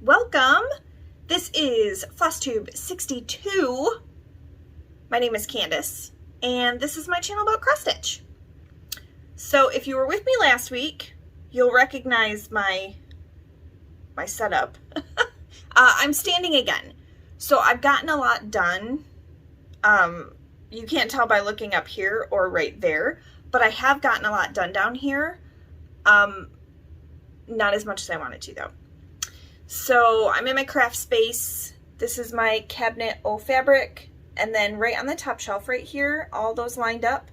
welcome. This is Flosstube 62. My name is Candace, and this is my channel about cross stitch. So if you were with me last week, you'll recognize my setup. I'm standing again. So I've gotten a lot done. You can't tell by looking up here or right there, but I have gotten a lot done down here. Not as much as I wanted to though. So I'm in my craft space. This is my cabinet O fabric. And then right on the top shelf right here, all those lined up,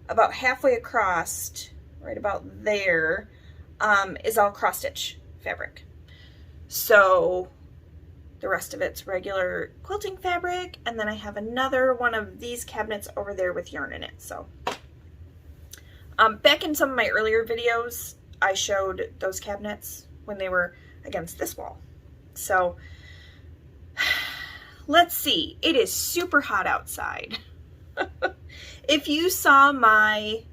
about halfway across, right about there, is all cross stitch fabric. So the rest of it's regular quilting fabric. And then I have another one of these cabinets over there with yarn in it. So back in some of my earlier videos, I showed those cabinets when they were against this wall. So let's see. It is super hot outside. If you saw my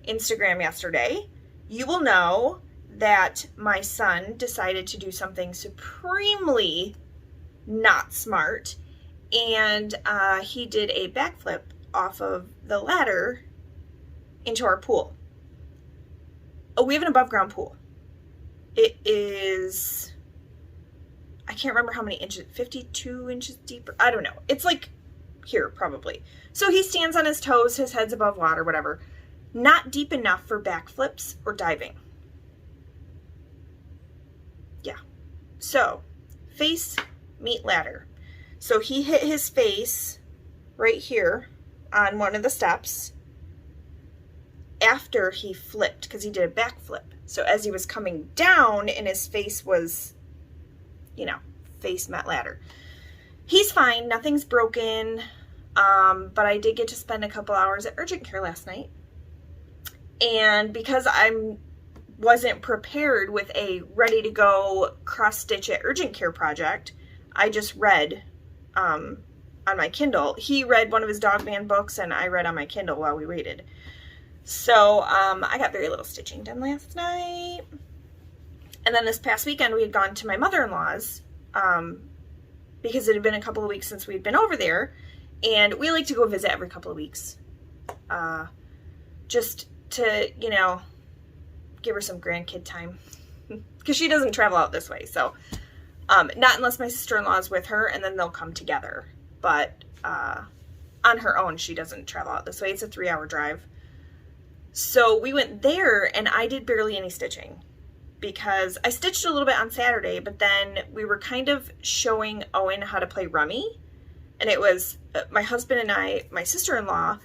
Instagram yesterday, you will know that my son decided to do something supremely not smart, and he did a backflip off of the ladder into our pool. Oh, we have an above ground pool. It is, I can't remember how many inches, 52 inches deeper. I don't know. It's like here probably. So he stands on his toes, his head's above water, whatever. Not deep enough for backflips or diving. Yeah. So face, meet ladder. So he hit his face right here on one of the steps after he flipped, because he did a backflip. So as he was coming down and his face was, you know, face met ladder. He's fine, nothing's broken, but I did get to spend a couple hours at urgent care last night. And because I wasn't prepared with a ready to go cross stitch at urgent care project, I just read on my Kindle. He read one of his dog man books and I read on my Kindle while we waited. So I got very little stitching done last night. And then this past weekend we had gone to my mother-in-law's because it had been a couple of weeks since we'd been over there. And we like to go visit every couple of weeks. Just to, you know, give her some grandkid time. Because she doesn't travel out this way. So not unless my sister-in-law is with her, and then they'll come together. But on her own, she doesn't travel out this way. It's a 3-hour drive. So we went there and I did barely any stitching because I stitched a little bit on Saturday, but then we were kind of showing Owen how to play rummy. And it was my husband and I, my sister-in-law,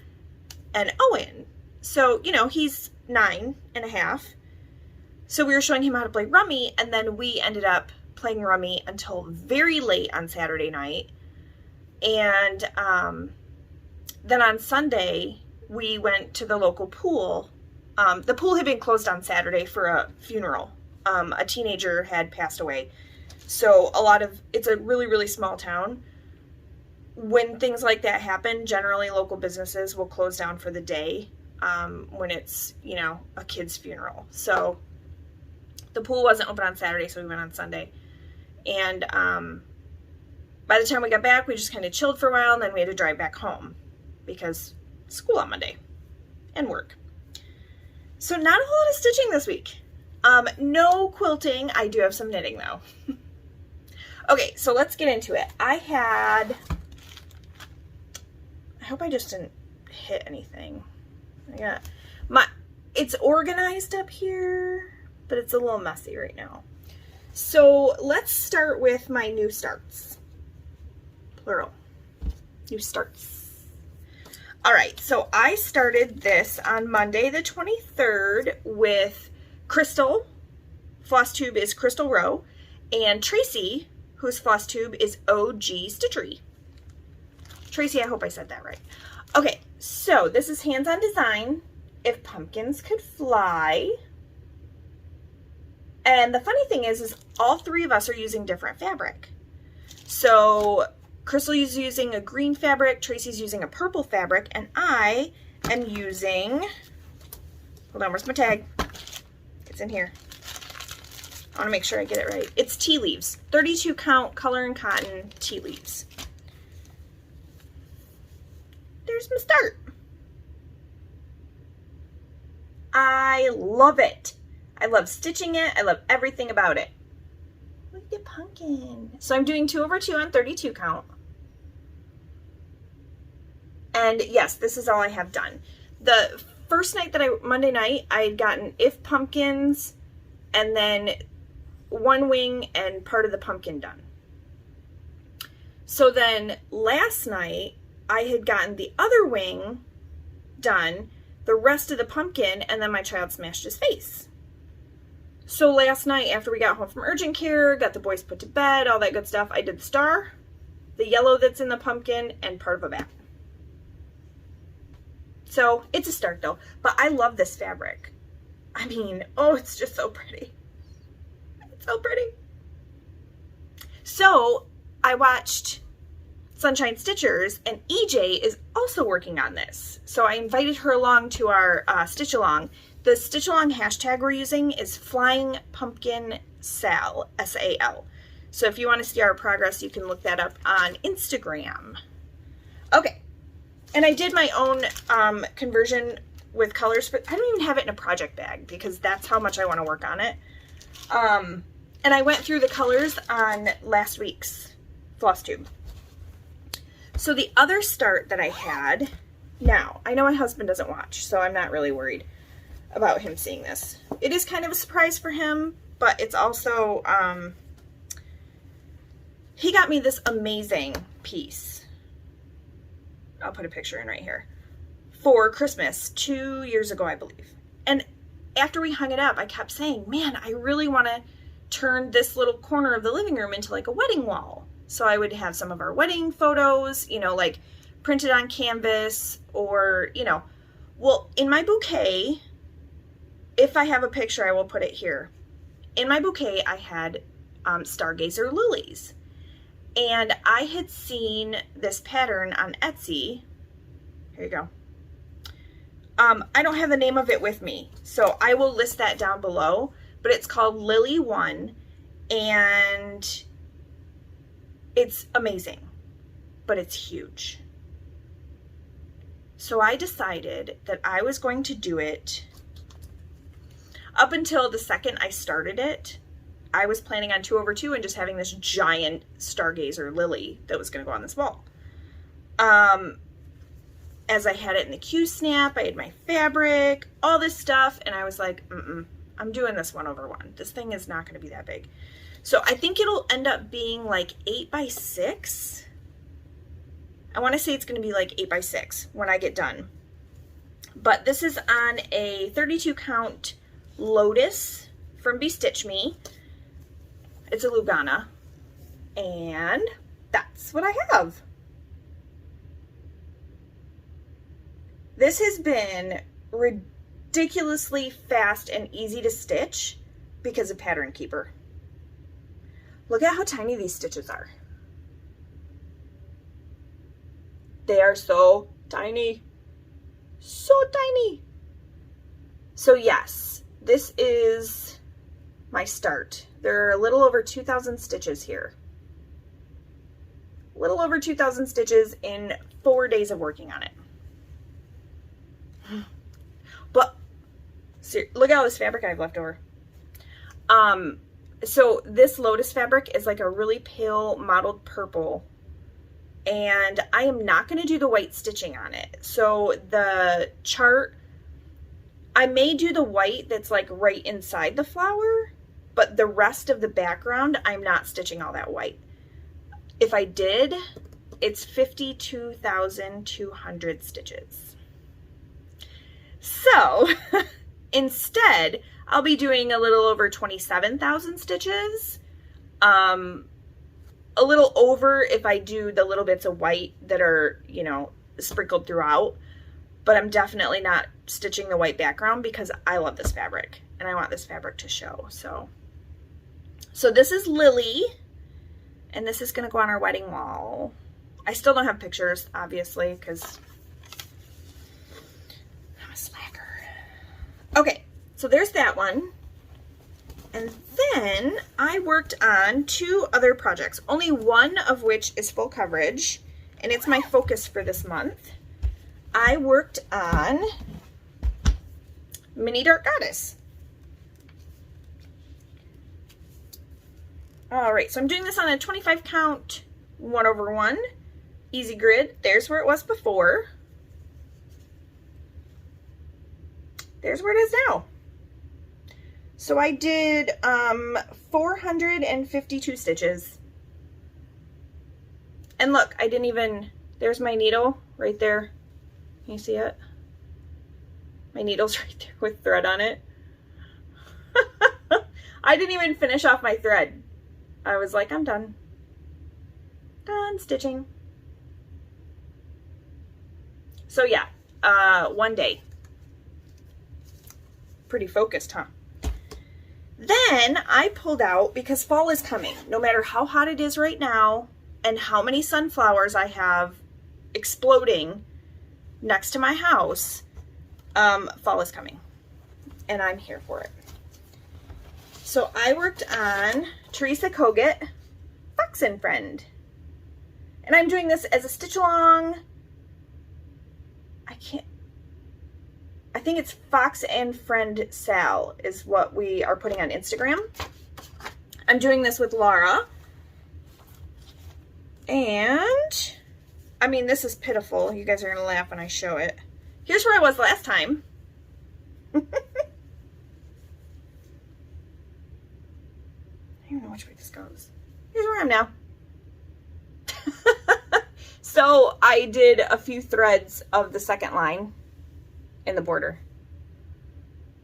and Owen. So, you know, he's 9.5. So we were showing him how to play rummy, and then we ended up playing rummy until very late on Saturday night. And then on Sunday, we went to the local pool. The pool had been closed on Saturday for a funeral. A teenager had passed away. So it's a really, really small town. When things like that happen, generally local businesses will close down for the day when it's, you know, a kid's funeral. So the pool wasn't open on Saturday, so we went on Sunday. And by the time we got back, we just kind of chilled for a while, and then we had to drive back home because school on Monday and work. So not a whole lot of stitching this week. No quilting. I do have some knitting though. Okay, so let's get into it. I hope I just didn't hit anything. It's organized up here, but it's a little messy right now. So let's start with my new starts. Plural. New starts. All right, so I started this on Monday the 23rd with Krystal. Flosstube is Krystal Rowe. And Tracy, whose Flosstube is Gee Stitchery. Tracy, I hope I said that right. Okay, so this is hands-on design. If pumpkins could fly. And the funny thing is all three of us are using different fabric. So Krystal is using a green fabric, Tracy's using a purple fabric, and I am using, hold on, where's my tag? It's in here. I want to make sure I get it right. It's tea leaves. 32 count color and cotton tea leaves. There's my start. I love it. I love stitching it. I love everything about it. Look at the pumpkin. So I'm doing 2/2 on 32 count. And yes, this is all I have done. The first night Monday night, I had gotten if pumpkins and then one wing and part of the pumpkin done. So then last night, I had gotten the other wing done, the rest of the pumpkin, and then my child smashed his face. So last night, after we got home from urgent care, got the boys put to bed, all that good stuff, I did the star, the yellow that's in the pumpkin, and part of a bat. So it's a start though, but I love this fabric. I mean, oh, it's just so pretty. It's so pretty. So I watched Sunshine Stitchers, and EJ is also working on this. So I invited her along to our stitch along. The stitch along hashtag we're using is Flying Pumpkin SAL, S-A-L. So if you want to see our progress, you can look that up on Instagram. Okay. And I did my own conversion with colors, but I don't even have it in a project bag because that's how much I want to work on it. And I went through the colors on last week's Flosstube. So the other start that I had, now, I know my husband doesn't watch, so I'm not really worried about him seeing this. It is kind of a surprise for him, but it's also, he got me this amazing piece. I'll put a picture in right here, for Christmas 2 years ago, I believe. And after we hung it up, I kept saying, man, I really want to turn this little corner of the living room into like a wedding wall. So I would have some of our wedding photos, you know, like printed on canvas or, you know, well, in my bouquet, if I have a picture, I will put it here. In my bouquet, I had stargazer lilies. And I had seen this pattern on Etsy. Here you go. I don't have the name of it with me, so I will list that down below, but it's called Lily One, and it's amazing, but it's huge. So I decided that I was going to do it. Up until the second I started it, I was planning on 2/2 and just having this giant stargazer lily that was going to go on this wall. As I had it in the Q-snap, I had my fabric, all this stuff, and I was like, I'm doing this 1/1. This thing is not going to be that big. So I think it'll end up being like 8 by 6. I want to say it's going to be like 8 by 6 when I get done. But this is on a 32 count Lotus from Bestitch Me. It's a Lugana, and that's what I have. This has been ridiculously fast and easy to stitch because of Pattern Keeper. Look at how tiny these stitches are. They are so tiny. So tiny. So yes, this is my start. There are a little over 2,000 stitches here. A little over 2,000 stitches in 4 days of working on it. But look at all this fabric I have left over. So this Lotus fabric is like a really pale mottled purple, and I am not going to do the white stitching on it. So the chart, I may do the white that's like right inside the flower, but the rest of the background, I'm not stitching all that white. If I did, it's 52,200 stitches. So instead, I'll be doing a little over 27,000 stitches. A little over if I do the little bits of white that are, you know, sprinkled throughout. But I'm definitely not stitching the white background because I love this fabric and I want this fabric to show. So this is Lily, and this is going to go on our wedding wall. I still don't have pictures, obviously, because I'm a slacker. Okay, so there's that one. And then I worked on 2 other projects, only one of which is full coverage, and it's my focus for this month. I worked on Mini Dark Goddess. All right, so I'm doing this on a 25 count 1/1 easy grid. There's where it was before. There's where it is now. So I did 452 stitches. And look, I didn't even, there's my needle right there. Can you see it? My needle's right there with thread on it. I didn't even finish off my thread. I was like, I'm done. Done stitching. So yeah, one day. Pretty focused, huh? Then I pulled out, because fall is coming. No matter how hot it is right now and how many sunflowers I have exploding next to my house, fall is coming. And I'm here for it. So I worked on Teresa Kogut, Fox and Friend. And I'm doing this as a stitch along. I think it's Fox and Friend SAL is what we are putting on Instagram. I'm doing this with Laura. And, I mean, this is pitiful. You guys are going to laugh when I show it. Here's where I was last time. I don't even know which way this goes. Here's where I am now. So I did a few threads of the second line in the border.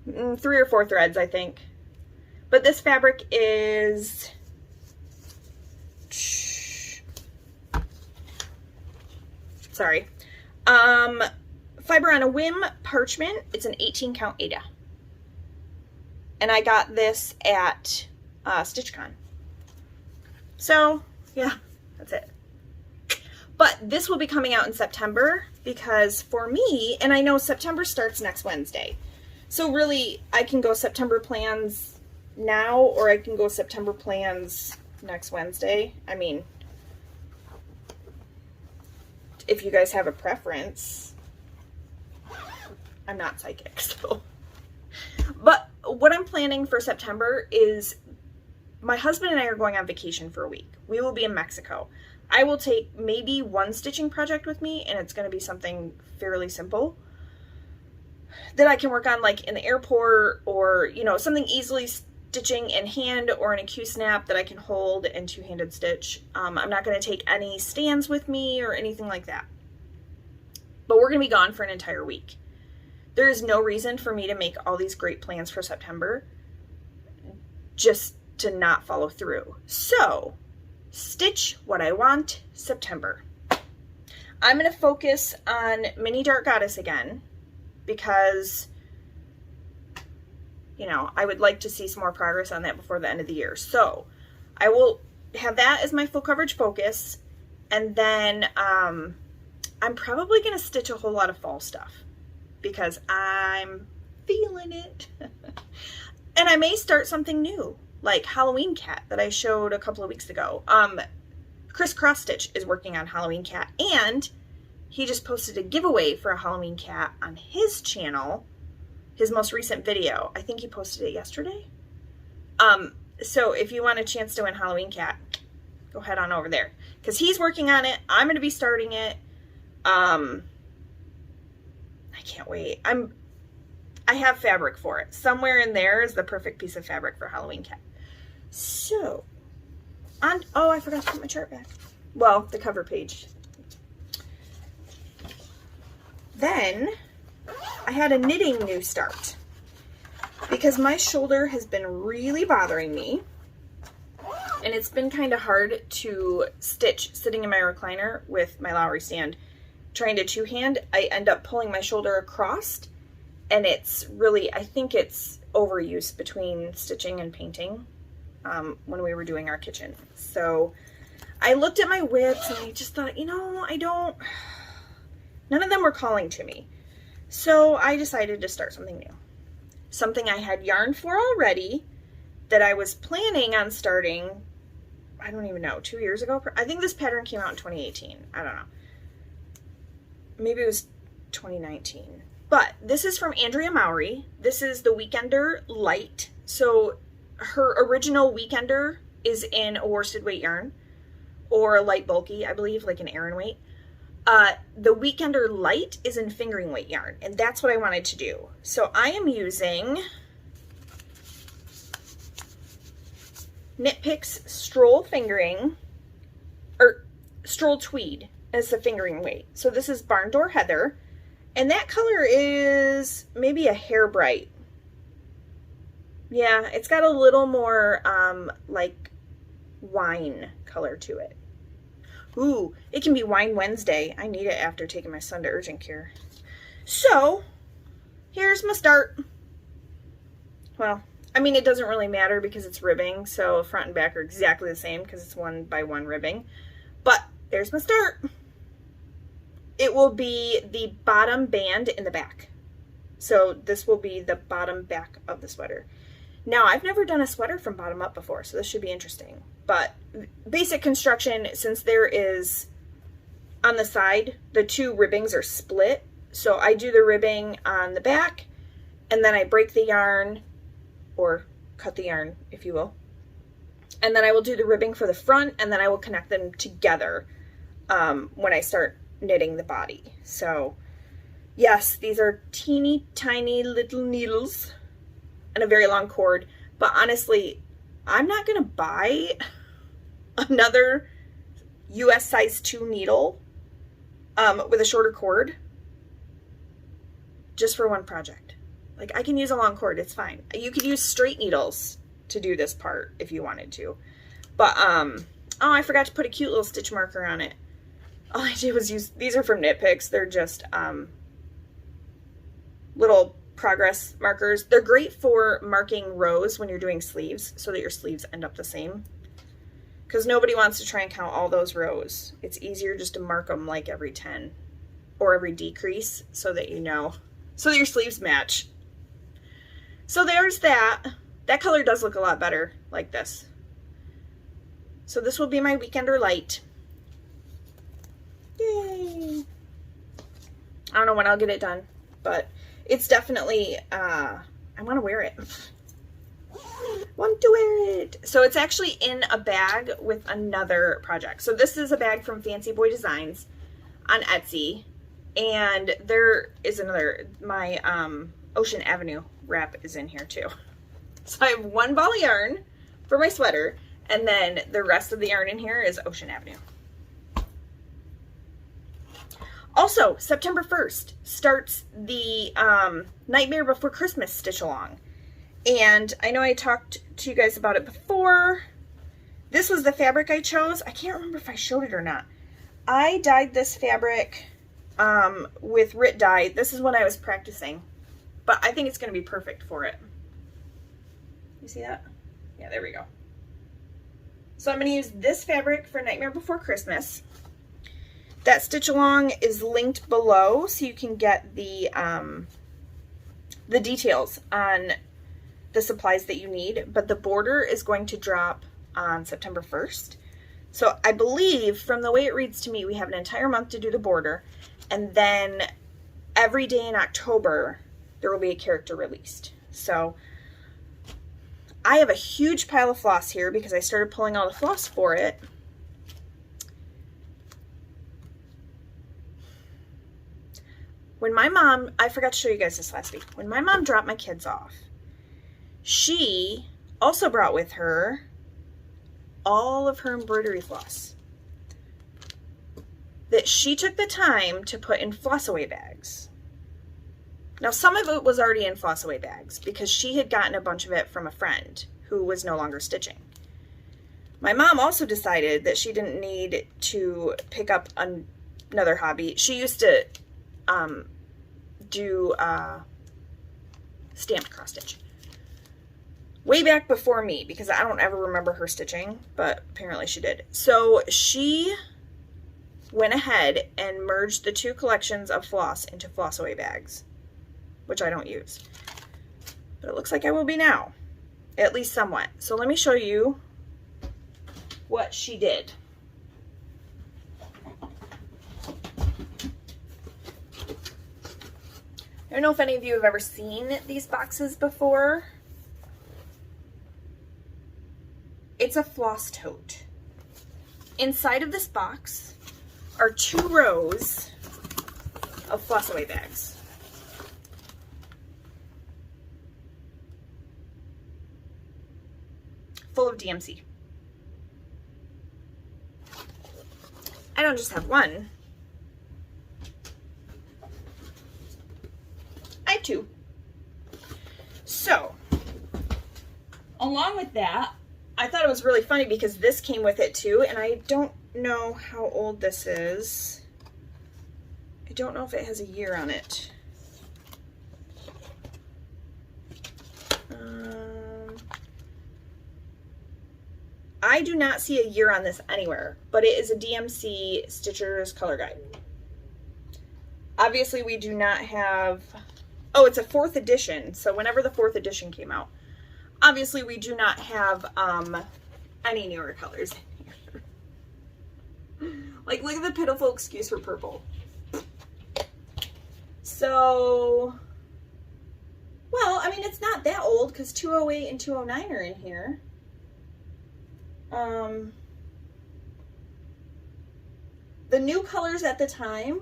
3 or 4 threads, I think. But this fabric is sorry. Fiber on a Whim parchment. It's an 18 count Ada. And I got this at StitchCon. So, yeah, that's it. But this will be coming out in September because for me, and I know September starts next Wednesday. So really, I can go September plans now, or I can go September plans next Wednesday. I mean, if you guys have a preference. I'm not psychic, so. But what I'm planning for September is my husband and I are going on vacation for a week. We will be in Mexico. I will take maybe 1 stitching project with me, and it's going to be something fairly simple that I can work on like in the airport, or, you know, something easily stitching in hand or in a Q-snap that I can hold and two-handed stitch. I'm not going to take any stands with me or anything like that. But we're going to be gone for an entire week. There is no reason for me to make all these great plans for September just to not follow through. So, stitch what I want September. I'm going to focus on Mini Dark Goddess again because, you know, I would like to see some more progress on that before the end of the year. So I will have that as my full coverage focus, and then I'm probably going to stitch a whole lot of fall stuff because I'm feeling it. And I may start something new, like Halloween Cat that I showed a couple of weeks ago. Xrossstitch is working on Halloween Cat, and he just posted a giveaway for a Halloween Cat on his channel, his most recent video. I think he posted it yesterday. So if you want a chance to win Halloween Cat, go head on over there because he's working on it. I'm going to be starting it. I can't wait. I have fabric for it. Somewhere in there is the perfect piece of fabric for Halloween Cat. So, oh, I forgot to put my chart back. Well, the cover page. Then, I had a knitting new start because my shoulder has been really bothering me, and it's been kind of hard to stitch sitting in my recliner with my Lowry stand. Trying to two-hand, I end up pulling my shoulder across, and it's really, I think it's overuse between stitching and painting when we were doing our kitchen. So I looked at my widths and I just thought, you know, none of them were calling to me. So I decided to start something new. Something I had yarn for already, that I was planning on starting, I don't even know, 2 years ago. I think this pattern came out in 2018. I don't know. Maybe it was 2019. But this is from Andrea Mowry. This is the Weekender Light. So her original Weekender is in a worsted weight yarn, or a light bulky, I believe, like an Aran weight. The Weekender Light is in fingering weight yarn, and that's what I wanted to do. So I am using Knit Picks Stroll Fingering, or Stroll Tweed as the fingering weight. So this is Barn Door Heather, and that color is maybe a hair bright. Yeah, it's got a little more like wine color to it. Ooh, it can be Wine Wednesday. I need it after taking my son to urgent care. So, here's my start. Well, I mean, it doesn't really matter because it's ribbing, so front and back are exactly the same because it's 1x1 ribbing. But there's my start. It will be the bottom band in the back. So this will be the bottom back of the sweater. Now, I've never done a sweater from bottom up before, so this should be interesting. But basic construction, since there is, on the side, the two ribbings are split. So I do the ribbing on the back, and then I break the yarn, or cut the yarn, if you will. And then I will do the ribbing for the front, and then I will connect them together when I start knitting the body. So, yes, these are teeny tiny little needles and a very long cord. But honestly, I'm not going to buy another US size 2 needle with a shorter cord just for one project. Like, I can use a long cord, it's fine. You could use straight needles to do this part if you wanted to. But, oh, I forgot to put a cute little stitch marker on it. All I did was use, these are from Knit Picks. They're just little progress markers. They're great for marking rows when you're doing sleeves so that your sleeves end up the same. Because nobody wants to try and count all those rows. It's easier just to mark them like every 10 or every decrease so that you know, so that your sleeves match. So there's that. That color does look a lot better like this. So this will be my Weekender Light. Yay! I don't know when I'll get it done, but it's definitely, I want to wear it. Want to wear it. So it's actually in a bag with another project. So this is a bag from Fancy Boy Designs on Etsy. And there is another, my Ocean Avenue wrap is in here too. So I have one ball of yarn for my sweater, and then the rest of the yarn in here is Ocean Avenue. Also, September 1st starts the Nightmare Before Christmas Stitch Along. And I know I talked to you guys about it before. This was the fabric I chose. I can't remember if I showed it or not. I dyed this fabric with Rit dye. This is when I was practicing. But I think it's going to be perfect for it. You see that? Yeah, there we go. So I'm going to use this fabric for Nightmare Before Christmas. That stitch along is linked below so you can get the details on the supplies that you need, but the border is going to drop on September 1st. So I believe from the way it reads to me, we have an entire month to do the border, and then every day in October there will be a character released. So I have a huge pile of floss here because I started pulling all the floss for it. When my mom, I forgot to show you guys this last week, when my mom dropped my kids off, she also brought with her all of her embroidery floss that she took the time to put in floss away bags. Now, some of it was already in floss away bags because she had gotten a bunch of it from a friend who was no longer stitching. My mom also decided that she didn't need to pick up another hobby. She used to do stamped cross stitch way back before me because I don't ever remember her stitching, but apparently she did. So she went ahead and merged the two collections of floss into floss away bags, which I don't use, but it looks like I will be now. at least somewhat. So let me show you what she did. I don't know if any of you have ever seen these boxes before. It's a floss tote. Inside of this box are 2 rows of floss away bags. Full of DMC. I don't just have one. I have 2. So, along with that, I thought it was really funny because this came with it too, and I don't know how old this is. I don't know if it has a year on it. I do not see a year on this anywhere, but it is a DMC Stitchers color guide. Obviously, we do not have... Oh, it's a 4th edition, so whenever the 4th edition came out. Obviously, we do not have any newer colors in here. Like, look at the pitiful excuse for purple. So, well, I mean, it's not that old because 208 and 209 are in here. The new colors at the time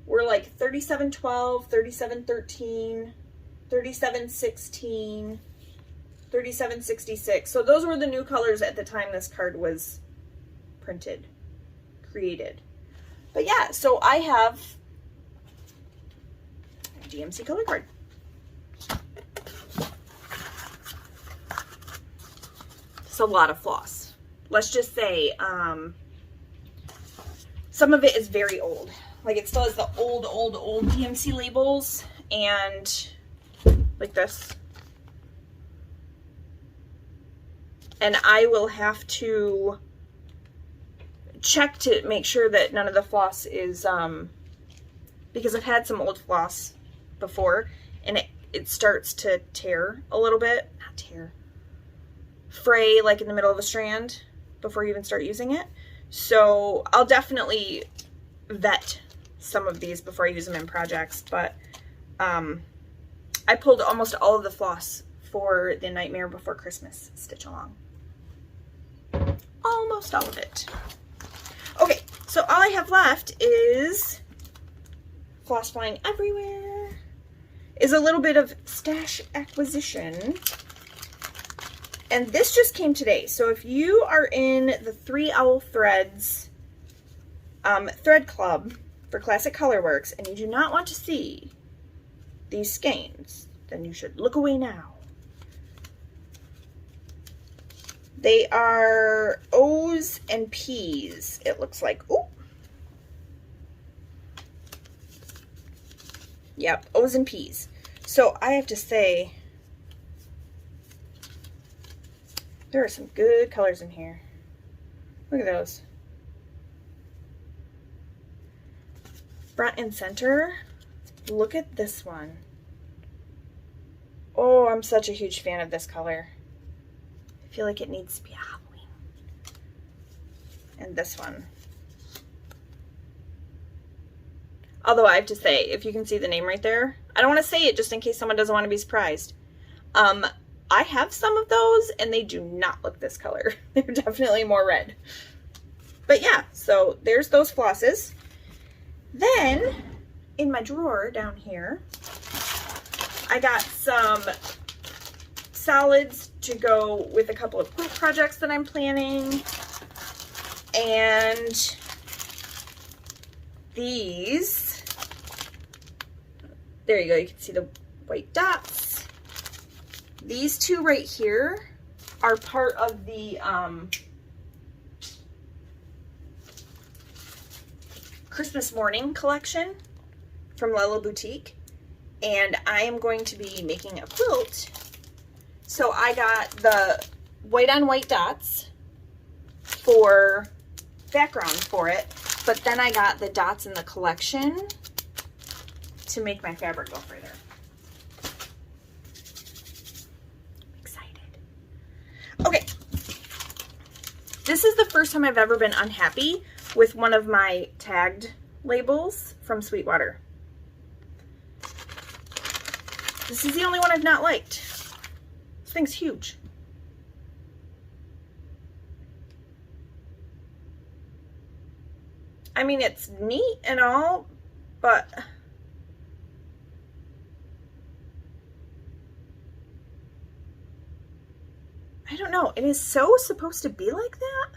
were like 3712, 3713, 3716, 3766. So those were the new colors at the time this card was printed, created. But yeah, so I have a DMC color card. It's a lot of floss. Let's just say some of it is very old. Like it still has the old DMC labels and like this. And I will have to check to make sure that none of the floss is, because I've had some old floss before and it starts to tear a little bit. Not tear. Fray like in the middle of a strand before you even start using it. So I'll definitely vet some of these before I use them in projects, but I pulled almost all of the floss for the Nightmare Before Christmas stitch along. Almost all of it. Okay, so all I have left is floss flying everywhere. Is a little bit of stash acquisition. And this just came today. So if you are in the 3 Owl Threads thread club for Classic Colorworks and you do not want to see these skeins, then you should look away now. They are O's and P's, it looks like. Oh. Yep, O's and P's. So I have to say, there are some good colors in here. Look at those. Front and center. Look at this one. Oh, I'm such a huge fan of this color. I feel like it needs to be Halloween. And this one. Although I have to say, if you can see the name right there, I don't want to say it just in case someone doesn't want to be surprised. I have some of those and they do not look this color. They're definitely more red. But yeah, so there's those flosses. Then in my drawer down here, I got some solids to go with a couple of quilt projects that I'm planning. And these, there you go, you can see the white dots. These 2 right here are part of the Christmas morning collection from Lella Boutique, and I am going to be making a quilt. So I got the white on white dots for background for it, but then I got the dots in the collection to make my fabric go further. This is the first time I've ever been unhappy with one of my tagged labels from Sweetwater. This is the only one I've not liked. This thing's huge. I mean, it's neat and all, but I don't know. It is so supposed to be like that.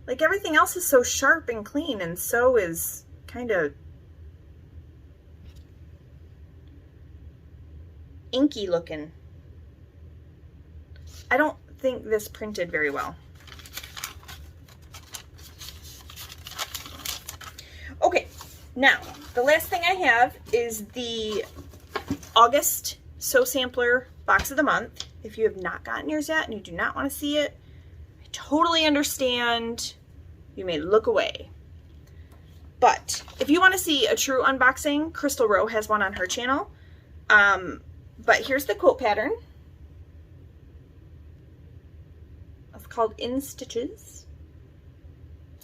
Like everything else is so sharp and clean, and so is kind of inky looking. I don't think this printed very well. Okay, now the last thing I have is the August Sew Sampler Box of the Month. If you have not gotten yours yet and you do not want to see it, I totally understand. You may look away. But if you want to see a true unboxing, Krystal Rowe has one on her channel. But here's the quote pattern. It's called In Stitches.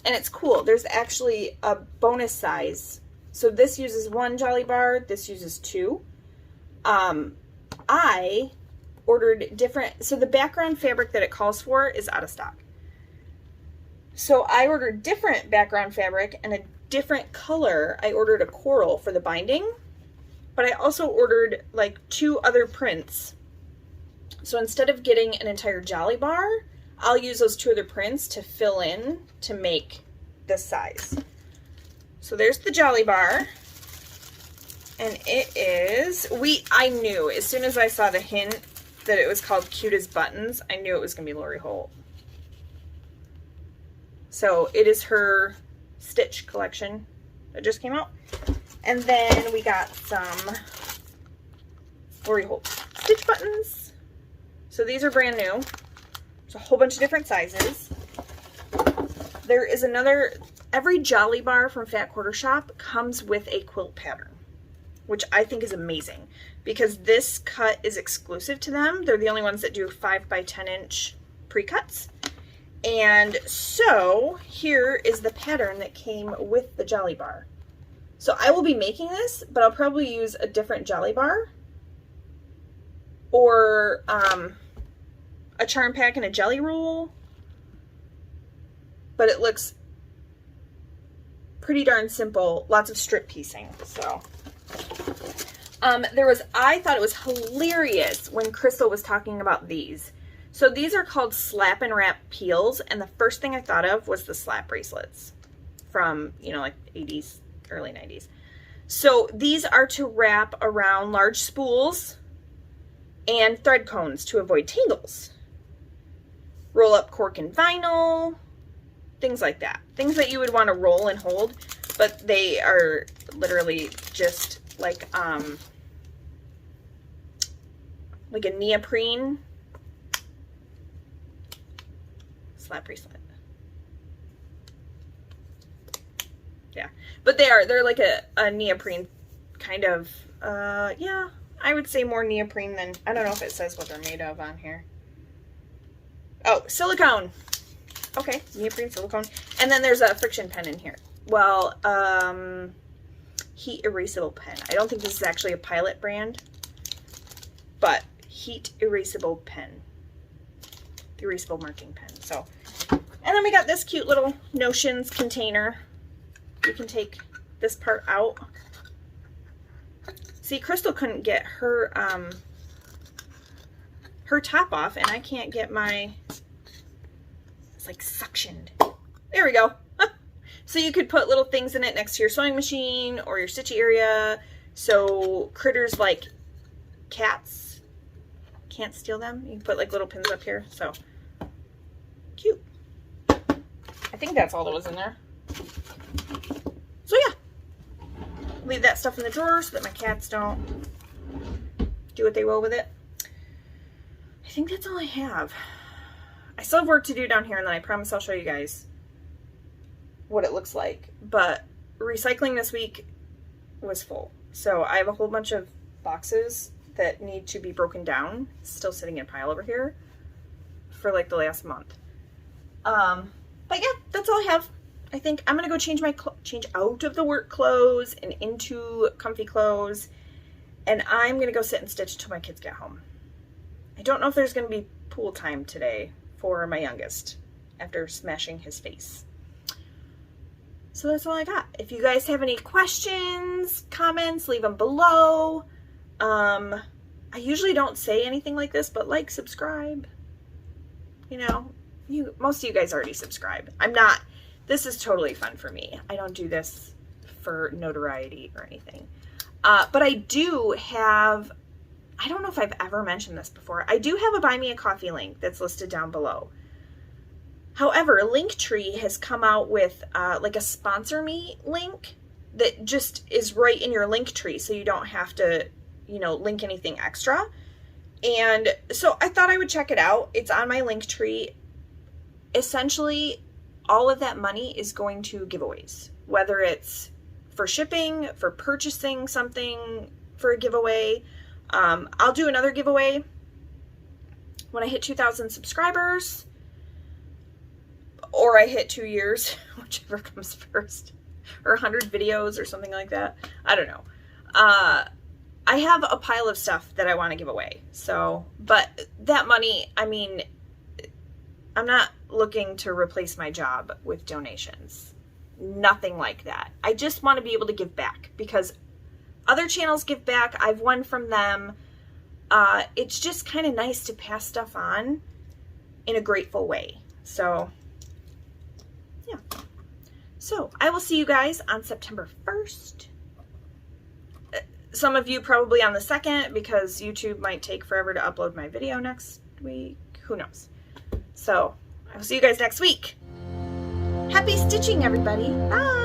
And it's cool. There's actually a bonus size. So this uses 1 Jolly Bar. This uses 2. I ordered different. So the background fabric that it calls for is out of stock. So I ordered different background fabric and a different color. I ordered a coral for the binding. But I also ordered like 2 other prints. So instead of getting an entire Jolly Bar, I'll use those 2 other prints to fill in to make this size. So there's the Jolly Bar. And it is, I knew as soon as I saw the hint that it was called Cute as Buttons, I knew it was going to be Lori Holt. So it is her Stitch collection that just came out. And then we got some Lori Holt Stitch buttons. So these are brand new. There's a whole bunch of different sizes. There is another, every Jolly Bar from Fat Quarter Shop comes with a quilt pattern, which I think is amazing because this cut is exclusive to them. They're the only ones that do 5 by 10 inch pre-cuts. And so here is the pattern that came with the Jolly Bar. So I will be making this, but I'll probably use a different Jolly Bar or a charm pack and a jelly roll. But it looks pretty darn simple. Lots of strip piecing. So I thought it was hilarious when Krystal was talking about these. So these are called slap and wrap peels, and the first thing I thought of was the slap bracelets from, you know, like 80s, early 90s. So these are to wrap around large spools and thread cones to avoid tangles. Roll up cork and vinyl, things like that. Things that you would want to roll and hold, but they are literally just like a neoprene slap bracelet. Yeah, but they're like a neoprene kind of, yeah, I would say more neoprene than, I don't know if it says what they're made of on here. Oh, silicone. Okay, neoprene, silicone. And then there's a friction pen in here. Well, heat erasable pen. I don't think this is actually a Pilot brand, but heat erasable pen. Erasable marking pen. So, and then we got this cute little Notions container. You can take this part out. See, Krystal couldn't get her her top off, and I can't get my, it's like suctioned. There we go. So you could put little things in it next to your sewing machine or your stitchy area, so critters like cats can't steal them. You can put like little pins up here. So cute. I think that's all that was in there. So yeah, leave that stuff in the drawer so that my cats don't do what they will with it. I think that's all I have. I still have work to do down here, and then I promise I'll show you guys what it looks like. But recycling this week was full. So I have a whole bunch of boxes that need to be broken down, still sitting in a pile over here for like the last month. But yeah, that's all I have. I think I'm gonna go change out of the work clothes and into comfy clothes, and I'm gonna go sit and stitch till my kids get home. I don't know if there's gonna be pool time today for my youngest after smashing his face. So that's all I got. If you guys have any questions, comments, leave them below. I usually don't say anything like this, but like, subscribe. You know, most of you guys already subscribe. This is totally fun for me. I don't do this for notoriety or anything. But I do have, I don't know if I've ever mentioned this before. I do have a Buy Me a Coffee link that's listed down below. However, Linktree has come out with like a sponsor me link that just is right in your Linktree, so you don't have to, you know, link anything extra. And so I thought I would check it out. It's on my Linktree. Essentially, all of that money is going to giveaways, whether it's for shipping, for purchasing something for a giveaway. I'll do another giveaway when I hit 2,000 subscribers, or I hit 2 years, whichever comes first, or 100 videos or something like that. I don't know. I have a pile of stuff that I want to give away. So, but that money, I mean, I'm not looking to replace my job with donations. Nothing like that. I just want to be able to give back because other channels give back. I've won from them. It's just kind of nice to pass stuff on in a grateful way. So, yeah. So, I will see you guys on September 1st. Some of you probably on the 2nd because YouTube might take forever to upload my video next week. Who knows? So, I will see you guys next week. Happy stitching, everybody. Bye!